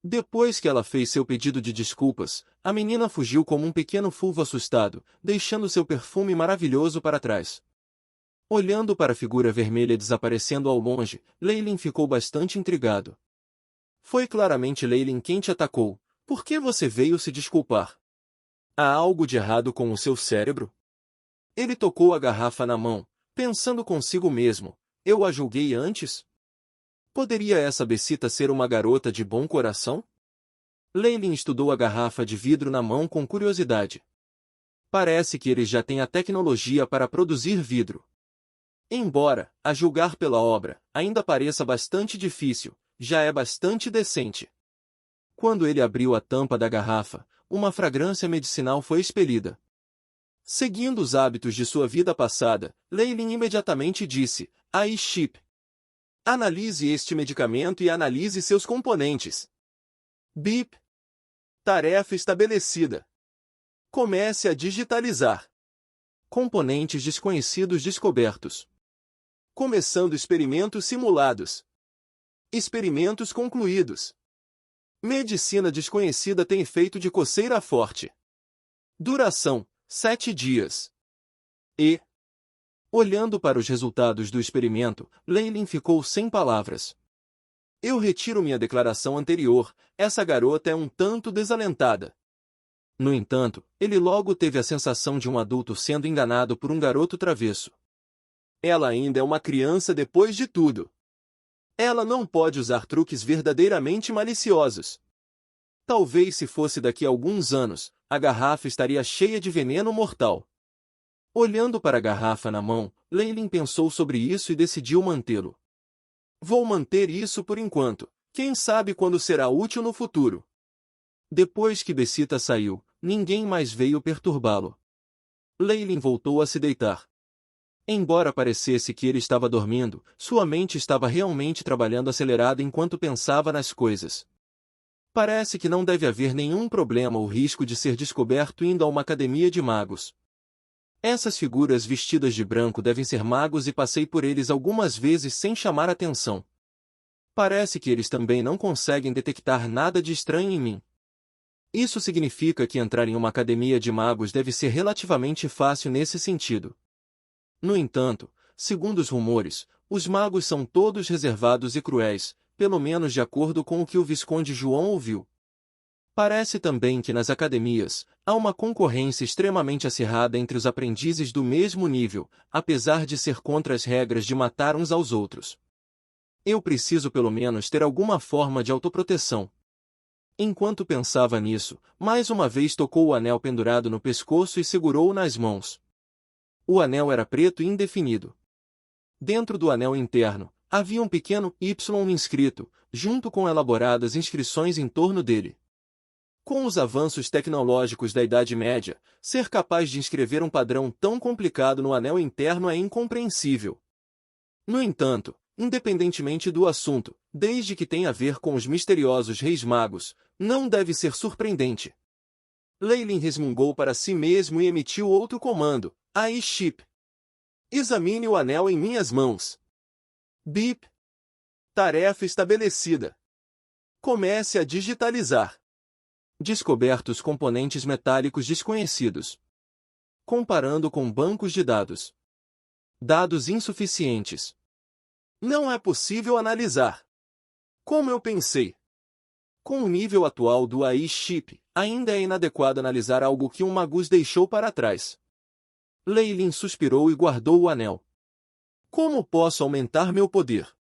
Depois que ela fez seu pedido de desculpas, a menina fugiu como um pequeno fulvo assustado, deixando seu perfume maravilhoso para trás. Olhando para a figura vermelha desaparecendo ao longe, Leylin ficou bastante intrigado. Foi claramente Leylin quem te atacou. Por que você veio se desculpar? Há algo de errado com o seu cérebro? Ele tocou a garrafa na mão, pensando consigo mesmo. Eu a julguei antes? Poderia essa becita ser uma garota de bom coração? Leylin estudou a garrafa de vidro na mão com curiosidade. Parece que eles já têm a tecnologia para produzir vidro. Embora, a julgar pela obra, ainda pareça bastante difícil, já é bastante decente. Quando ele abriu a tampa da garrafa, uma fragrância medicinal foi expelida. Seguindo os hábitos de sua vida passada, Leylin imediatamente disse, Chip. Analise este medicamento e analise seus componentes. Bip. Tarefa estabelecida. Comece a digitalizar. Componentes desconhecidos descobertos. Começando experimentos simulados. Experimentos concluídos. Medicina desconhecida tem efeito de coceira forte. Duração, 7 dias. Olhando para os resultados do experimento, Leylin ficou sem palavras. Eu retiro minha declaração anterior, essa garota é um tanto desalentada. No entanto, ele logo teve a sensação de um adulto sendo enganado por um garoto travesso. Ela ainda é uma criança depois de tudo. Ela não pode usar truques verdadeiramente maliciosos. Talvez se fosse daqui a alguns anos, a garrafa estaria cheia de veneno mortal. Olhando para a garrafa na mão, Leylin pensou sobre isso e decidiu mantê-lo. Vou manter isso por enquanto, quem sabe quando será útil no futuro. Depois que Becita saiu, ninguém mais veio perturbá-lo. Leylin voltou a se deitar. Embora parecesse que ele estava dormindo, sua mente estava realmente trabalhando acelerada enquanto pensava nas coisas. Parece que não deve haver nenhum problema ou risco de ser descoberto indo a uma academia de magos. Essas figuras vestidas de branco devem ser magos e passei por eles algumas vezes sem chamar atenção. Parece que eles também não conseguem detectar nada de estranho em mim. Isso significa que entrar em uma academia de magos deve ser relativamente fácil nesse sentido. No entanto, segundo os rumores, os magos são todos reservados e cruéis, pelo menos de acordo com o que o Visconde João ouviu. Parece também que nas academias, há uma concorrência extremamente acirrada entre os aprendizes do mesmo nível, apesar de ser contra as regras de matar uns aos outros. Eu preciso pelo menos ter alguma forma de autoproteção. Enquanto pensava nisso, mais uma vez tocou o anel pendurado no pescoço e segurou-o nas mãos. O anel era preto e indefinido. Dentro do anel interno, havia um pequeno Y inscrito, junto com elaboradas inscrições em torno dele. Com os avanços tecnológicos da Idade Média, ser capaz de inscrever um padrão tão complicado no anel interno é incompreensível. No entanto, independentemente do assunto, desde que tenha a ver com os misteriosos reis magos, não deve ser surpreendente. Leylin resmungou para si mesmo e emitiu outro comando, Chip. Examine o anel em minhas mãos. Bip. Tarefa estabelecida. Comece a digitalizar. Descobertos componentes metálicos desconhecidos. Comparando com bancos de dados. Dados insuficientes. Não é possível analisar. Como eu pensei. Com o nível atual do Chip, ainda é inadequado analisar algo que um magus deixou para trás. Leylin suspirou e guardou o anel. Como posso aumentar meu poder?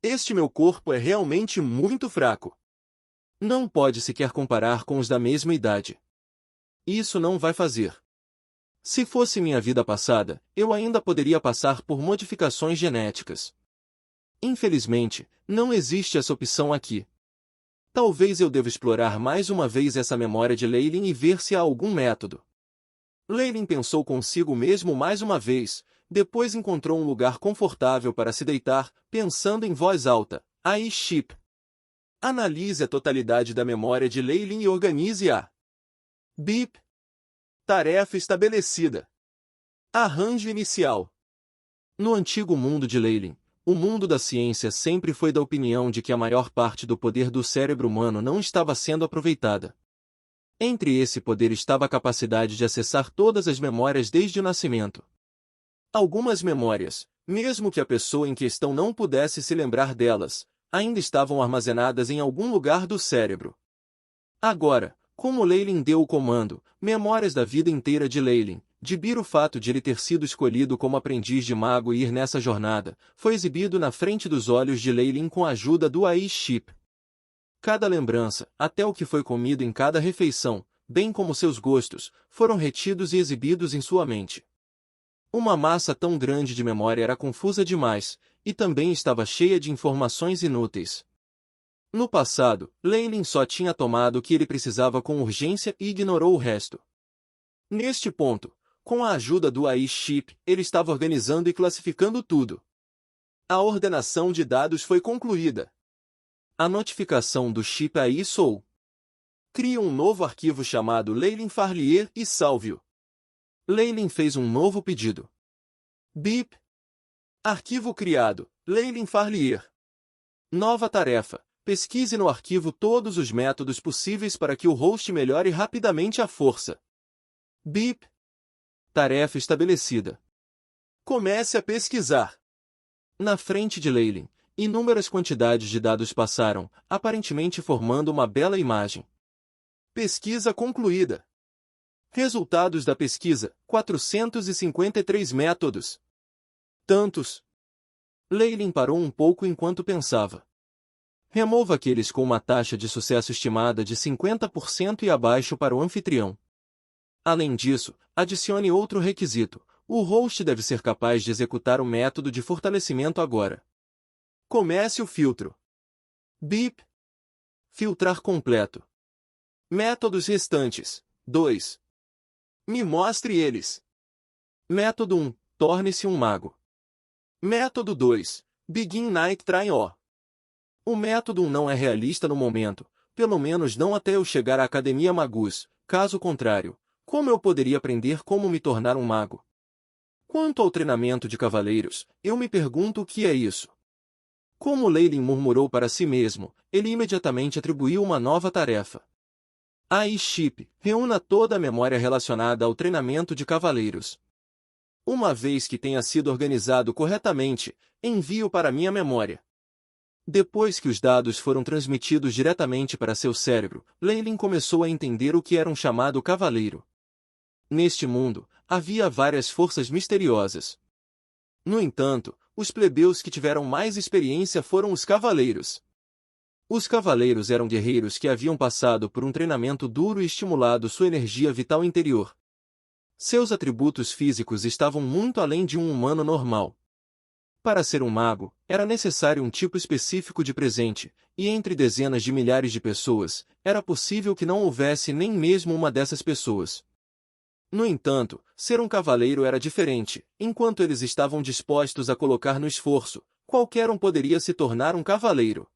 Este meu corpo é realmente muito fraco. Não pode sequer comparar com os da mesma idade. Isso não vai fazer. Se fosse minha vida passada, eu ainda poderia passar por modificações genéticas. Infelizmente, não existe essa opção aqui. Talvez eu deva explorar mais uma vez essa memória de Leylin e ver se há algum método. Leylin pensou consigo mesmo mais uma vez, depois encontrou um lugar confortável para se deitar, pensando em voz alta, Chip. Analise a totalidade da memória de Leylin e organize-a. Bip. Tarefa estabelecida. Arranjo inicial. No antigo mundo de Leylin, O mundo da ciência sempre foi da opinião de que a maior parte do poder do cérebro humano não estava sendo aproveitada. Entre esse poder estava a capacidade de acessar todas as memórias desde o nascimento. Algumas memórias, mesmo que a pessoa em questão não pudesse se lembrar delas, ainda estavam armazenadas em algum lugar do cérebro. Agora, como Leylin deu o comando, memórias da vida inteira de Leylin, de Bir o fato de ele ter sido escolhido como aprendiz de mago e ir nessa jornada, foi exibido na frente dos olhos de Leylin com a ajuda do AI Chip. Cada lembrança, até o que foi comido em cada refeição, bem como seus gostos, foram retidos e exibidos em sua mente. Uma massa tão grande de memória era confusa demais, e também estava cheia de informações inúteis. No passado, Leylin só tinha tomado o que ele precisava com urgência e ignorou o resto. Neste ponto, com a ajuda do AI Chip, ele estava organizando e classificando tudo. A ordenação de dados foi concluída. A notificação do chip AI soou. Crie um novo arquivo chamado Leylin Farlier e salve-o. Leylin fez um novo pedido. Bip. Arquivo criado, Leylin Farlier. Nova tarefa. Pesquise no arquivo todos os métodos possíveis para que o host melhore rapidamente a força. Bip. Tarefa estabelecida. Comece a pesquisar. Na frente de Leylin, inúmeras quantidades de dados passaram, aparentemente formando uma bela imagem. Pesquisa concluída. Resultados da pesquisa: 453 métodos. Tantos. Leylin parou um pouco enquanto pensava. Remova aqueles com uma taxa de sucesso estimada de 50% e abaixo para o anfitrião. Além disso, adicione outro requisito: o host deve ser capaz de executar o método de fortalecimento agora. Comece o filtro. Bip. Filtrar completo. Métodos restantes: 2. Me mostre eles. Método 1. Torne-se um mago. Método 2. Begin Night Train-O. O método 1 não é realista no momento, pelo menos não até eu chegar à Academia Magus, caso contrário, como eu poderia aprender como me tornar um mago? Quanto ao treinamento de cavaleiros, eu me pergunto o que é isso. Como Leylin murmurou para si mesmo, ele imediatamente atribuiu uma nova tarefa. AI Chip, reúna toda a memória relacionada ao treinamento de cavaleiros. Uma vez que tenha sido organizado corretamente, envie-o para minha memória. Depois que os dados foram transmitidos diretamente para seu cérebro, Leylin começou a entender o que era um chamado cavaleiro. Neste mundo, havia várias forças misteriosas. No entanto, os plebeus que tiveram mais experiência foram os cavaleiros. Os cavaleiros eram guerreiros que haviam passado por um treinamento duro e estimulado sua energia vital interior. Seus atributos físicos estavam muito além de um humano normal. Para ser um mago, era necessário um tipo específico de presente, e entre dezenas de milhares de pessoas, era possível que não houvesse nem mesmo uma dessas pessoas. No entanto, ser um cavaleiro era diferente. Enquanto eles estavam dispostos a colocar no esforço, qualquer um poderia se tornar um cavaleiro.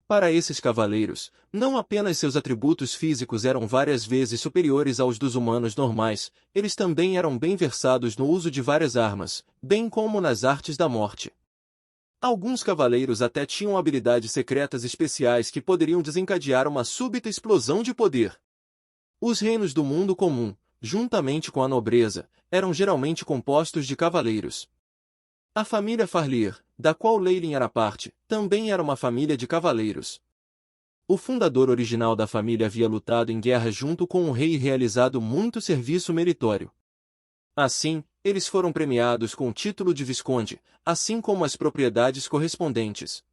Para esses cavaleiros, não apenas seus atributos físicos eram várias vezes superiores aos dos humanos normais, eles também eram bem versados no uso de várias armas, bem como nas artes da morte. Alguns cavaleiros até tinham habilidades secretas especiais que poderiam desencadear uma súbita explosão de poder. Os reinos do mundo comum, juntamente com a nobreza, eram geralmente compostos de cavaleiros. A família Farlier, da qual Leylin era parte, também era uma família de cavaleiros. O fundador original da família havia lutado em guerra junto com um rei e realizado muito serviço meritório. Assim, eles foram premiados com o título de visconde, assim como as propriedades correspondentes.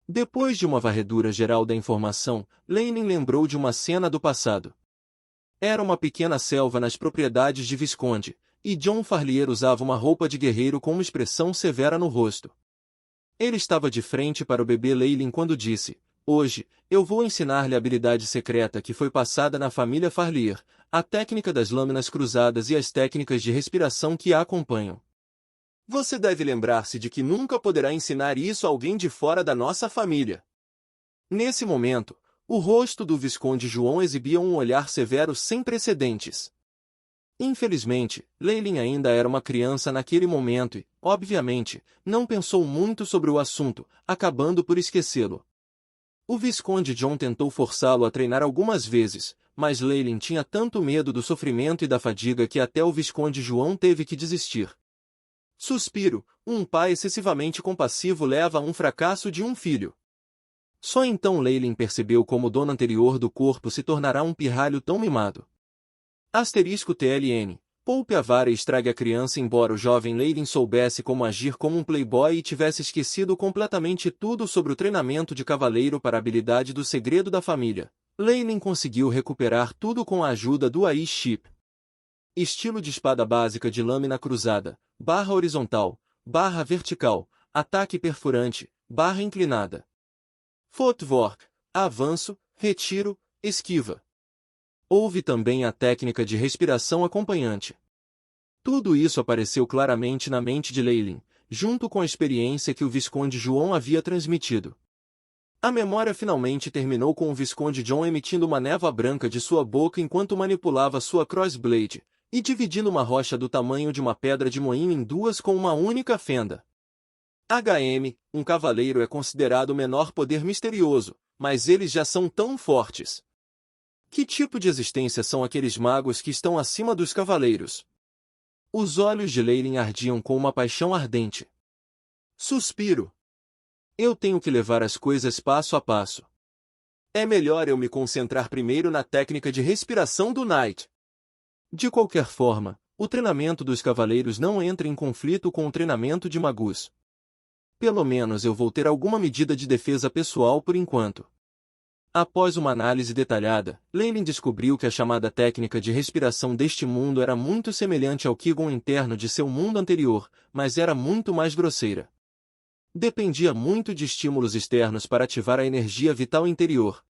Depois de uma varredura geral da informação, Leylin lembrou de uma cena do passado. Era uma pequena selva nas propriedades de visconde, e John Farlier usava uma roupa de guerreiro com uma expressão severa no rosto. Ele estava de frente para o bebê Leylin quando disse: "Hoje, eu vou ensinar-lhe a habilidade secreta que foi passada na família Farlier, a técnica das lâminas cruzadas e as técnicas de respiração que a acompanham. Você deve lembrar-se de que nunca poderá ensinar isso a alguém de fora da nossa família." Nesse momento, o rosto do Visconde João exibia um olhar severo sem precedentes. Infelizmente, Leilin ainda era uma criança naquele momento e, obviamente, não pensou muito sobre o assunto, acabando por esquecê-lo. O Visconde John tentou forçá-lo a treinar algumas vezes, mas Leilin tinha tanto medo do sofrimento e da fadiga que até o Visconde João teve que desistir. Suspiro, um pai excessivamente compassivo leva a um fracasso de um filho. Só então Leilin percebeu como o dono anterior do corpo se tornará um pirralho tão mimado. Asterisco TLN. Poupe a vara e estrague a criança. Embora o jovem Leilin soubesse como agir como um playboy e tivesse esquecido completamente tudo sobre o treinamento de cavaleiro para a habilidade do segredo da família, Leilin conseguiu recuperar tudo com a ajuda do Ai-Ship. Estilo de espada básica de lâmina cruzada, barra horizontal, barra vertical, ataque perfurante, barra inclinada. Footwork, avanço, retiro, esquiva. Houve também a técnica de respiração acompanhante. Tudo isso apareceu claramente na mente de Leilin, junto com a experiência que o Visconde João havia transmitido. A memória finalmente terminou com o Visconde John emitindo uma névoa branca de sua boca enquanto manipulava sua crossblade, e dividindo uma rocha do tamanho de uma pedra de moinho em duas com uma única fenda. Um cavaleiro é considerado o menor poder misterioso, mas eles já são tão fortes. Que tipo de existência são aqueles magos que estão acima dos cavaleiros? Os olhos de Leilin ardiam com uma paixão ardente. Suspiro. Eu tenho que levar as coisas passo a passo. É melhor eu me concentrar primeiro na técnica de respiração do Knight. De qualquer forma, o treinamento dos cavaleiros não entra em conflito com o treinamento de magus. Pelo menos eu vou ter alguma medida de defesa pessoal por enquanto. Após uma análise detalhada, Leilin descobriu que a chamada técnica de respiração deste mundo era muito semelhante ao Qigong interno de seu mundo anterior, mas era muito mais grosseira. Dependia muito de estímulos externos para ativar a energia vital interior.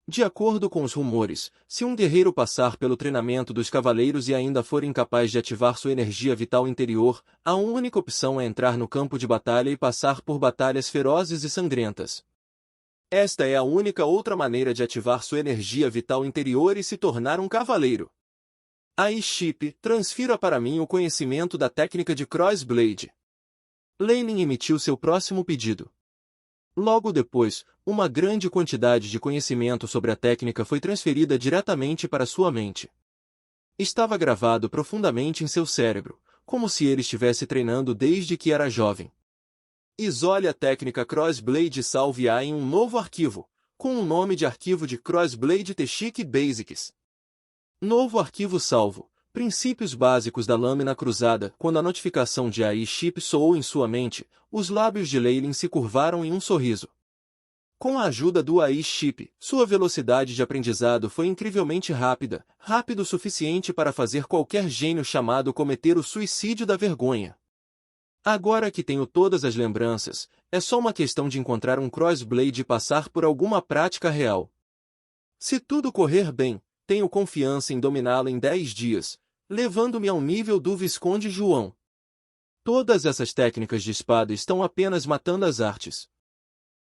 De acordo com os rumores, se um guerreiro passar pelo treinamento dos cavaleiros e ainda for incapaz de ativar sua energia vital interior, a única opção é entrar no campo de batalha e passar por batalhas ferozes e sangrentas. Esta é a única outra maneira de ativar sua energia vital interior e se tornar um cavaleiro. Ai-Ship, transfira para mim o conhecimento da técnica de Crossblade. Leilin emitiu seu próximo pedido. Logo depois, uma grande quantidade de conhecimento sobre a técnica foi transferida diretamente para sua mente. Estava gravado profundamente em seu cérebro, como se ele estivesse treinando desde que era jovem. Isole a técnica Crossblade e salve-a em um novo arquivo, com o nome de arquivo de Crossblade Technique Basics. Novo arquivo salvo. Princípios básicos da lâmina cruzada. Quando a notificação de Ai-Ship soou em sua mente, os lábios de Leilin se curvaram em um sorriso. Com a ajuda do Ai-Ship, sua velocidade de aprendizado foi incrivelmente rápida, rápido o suficiente para fazer qualquer gênio chamado cometer o suicídio da vergonha. Agora que tenho todas as lembranças, é só uma questão de encontrar um crossblade e passar por alguma prática real. Se tudo correr bem, tenho confiança em dominá-lo em 10 dias, levando-me ao nível do Visconde João. Todas essas técnicas de espada estão apenas matando as artes.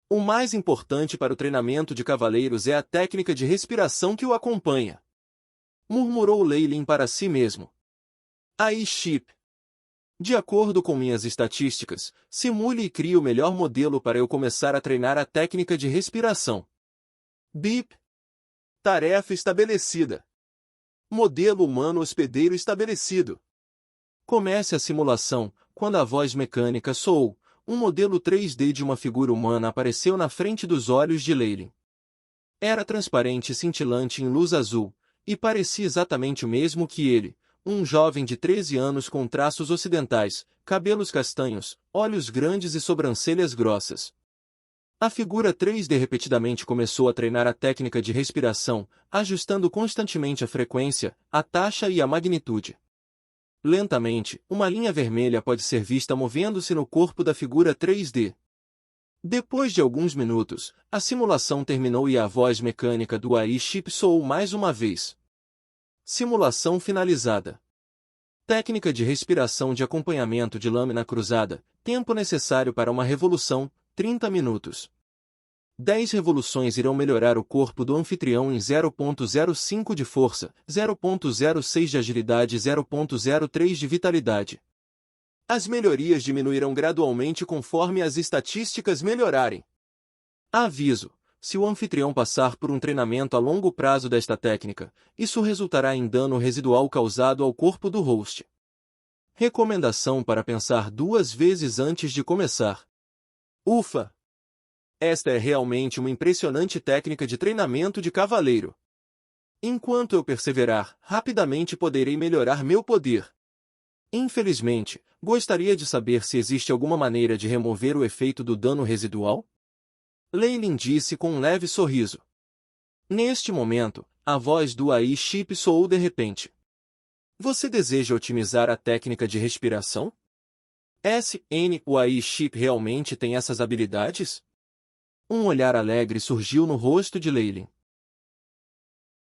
O mais importante para o treinamento de cavaleiros é a técnica de respiração que o acompanha. Murmurou Leilin para si mesmo. Ai-Ship. De acordo com minhas estatísticas, simule e crie o melhor modelo para eu começar a treinar a técnica de respiração. Bip. Tarefa estabelecida. Modelo humano hospedeiro estabelecido. Comece a simulação. Quando a voz mecânica soou, um modelo 3D de uma figura humana apareceu na frente dos olhos de Leilin. Era transparente e cintilante em luz azul, e parecia exatamente o mesmo que ele, um jovem de 13 anos com traços ocidentais, cabelos castanhos, olhos grandes e sobrancelhas grossas. A figura 3D repetidamente começou a treinar a técnica de respiração, ajustando constantemente a frequência, a taxa e a magnitude. Lentamente, uma linha vermelha pode ser vista movendo-se no corpo da figura 3D. Depois de alguns minutos, a simulação terminou e a voz mecânica do Ai-Ship soou mais uma vez. Simulação finalizada. Técnica de respiração de acompanhamento de lâmina cruzada. Tempo necessário para uma revolução, 30 minutos. 10 revoluções irão melhorar o corpo do anfitrião em 0,05 de força, 0,06 de agilidade e 0,03 de vitalidade. As melhorias diminuirão gradualmente conforme as estatísticas melhorarem. Aviso: se o anfitrião passar por um treinamento a longo prazo desta técnica, isso resultará em dano residual causado ao corpo do host. Recomendação para pensar 2 vezes antes de começar. Ufa! Esta é realmente uma impressionante técnica de treinamento de cavaleiro. Enquanto eu perseverar, rapidamente poderei melhorar meu poder. Infelizmente, gostaria de saber se existe alguma maneira de remover o efeito do dano residual? Leylin disse com um leve sorriso. Neste momento, a voz do AI Chip soou de repente. Você deseja otimizar a técnica de respiração? O AI Chip realmente tem essas habilidades? Um olhar alegre surgiu no rosto de Leylin.